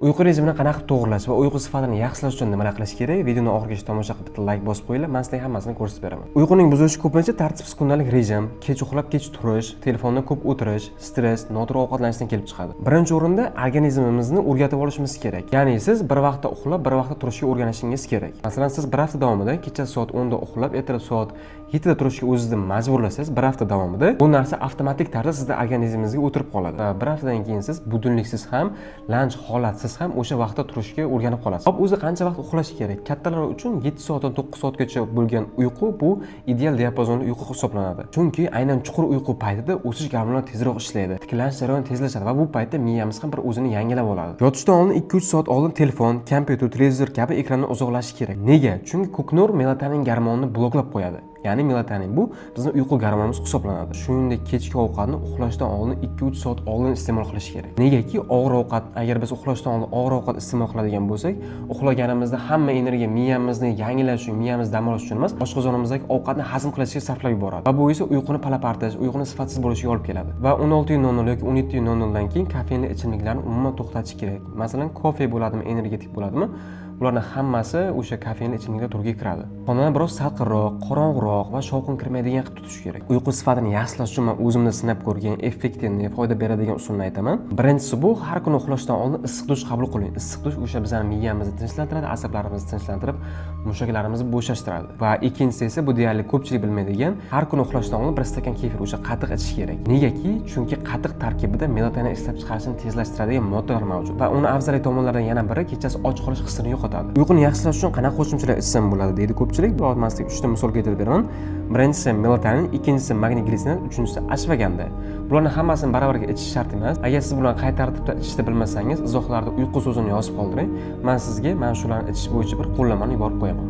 Uyqu rejimini qanaqa to'g'irlash va uyqu sifatini yaxshilash uchun nimalar qilish kerak? Videoni oxirigacha tomosha qilib bitta like bosib qo'yinglar. Men sizlarga hammasini ko'rsatib beraman. Uyquning buzilishi ko'pincha tartibsiz kundalik rejim, kech uxlab kech turish, telefonda ko'p o'tirish, stress, noto'g'ri ovqatlanishdan kelib chiqadi. Birinchi o'rinda organizmimizni o'rgatib olishimiz kerak. Ya'ni siz bir vaqtda uxlab, bir vaqtda turishga o'rganishingiz kerak. Masalan, siz bir hafta davomida kechasi soat 10 da uxlab, ertalab soat 7 da turishga o'zingizni majburlasangiz, bir hafta davomida bu narsa avtomatik tarzda sizning organizmingizga o'tirib qoladi. Va bir haftadan keyin siz budilniksiz ham, lanch holatsiz ham o'sha vaqtda turishga o'rganib qolasiz. Hop, o'zi qancha vaqt uxlash kerak? Kattalar uchun 7 soatdan 9 soatgacha bo'lgan uyqu bu ideal diapazonli uyqu hisoblanadi. Chunki aynan chuqur uyqu paytida o'sish gormonlari tezroq ishlaydi. Tiklanish jarayoni tezlashadi va bu paytda miyamiz ham bir o'zini yangilab oladi. Yotishdan oldin 2-3 soat oldin telefon, kompyuter, televizor kabi ekrandan uzoqlashish kerak. Nega? Chunki ko'knur melatonin gormonini bloklab qo'yadi. Ya'ni melatonin bu bizning uyqu gormonimiz hisoblanadi. Shuningdek, kechki ovqatni uxlashdan oldin 2-3 soat oldin iste'mol qilish kerak. Negaki, og'ir ovqat, agar biz uxlashdan oldin og'ir ovqat iste'mol qiladigan bo'lsak, uxlaganimizda hamma energiya miyamizni yangilash uchun, miyamiz dam olish uchun emas, oshqozonimizdagi ovqatni hazm qilishga sarflab yuboradi. Va bu esa uyquni palapartish, uyquni sifatsiz bo'lishiga olib keladi. Va 16:00 yoki 17:00 dan keyin kofeinli ichimliklarni umuman to'xtatish kerak. Masalan, kofe bo'ladimi, energetik bo'ladimi? Ularning hammasi o'sha kofeinli ichimliklar turiga kiradi. Xonani biroz salqinroq, qorong'uroq va shovqin kirmaydigan qilib tutish kerak. Uyqu sifatini yaxshilash uchun men o'zimda sinab ko'rgan, effektivni, foyda beradigan usulni aytaman. Birinchisi bu har kuni uxlashdan oldin issiq dush qabul qiling. Issiq dush o'sha bizning miyamizni tinchlantiradi, asablarimizni tinchlantirib, mushaklarimizni bo'shashtiradi. Va ikkinchisi esa bu deyarli ko'pchilik bilmaydigan, har kuni uxlashdan oldin bir stakan kefir o'sha qatiq ichish kerak. Negaki? Chunki qatiq tarkibida melatonin ishlab chiqarishni tezlashtiradigan moddalar mavjud. Va uni afzaliy tomonlaridan yana biri kechasi och qolish hissini yo'qotadi. Uyquni yaxshilash uchun qanaqa qo'shimchalar ichsam bo'ladi deydi ko'pchilik. Bu olmaslik 3 ta misol keltirib beraman. Birinchisi melatonin, ikkinchisi magniy glitsinat, uchinchisi ashvaganda. Bularning hammasini baravarga ichish shart emas. Agar siz bularni qay tartibda ichishni bilmasangiz, izohlarda uyqu so'zini yozib qoldiring. Men sizga mana shularni ichish bo'yicha bir qo'llanmani yuborib qo'yaman.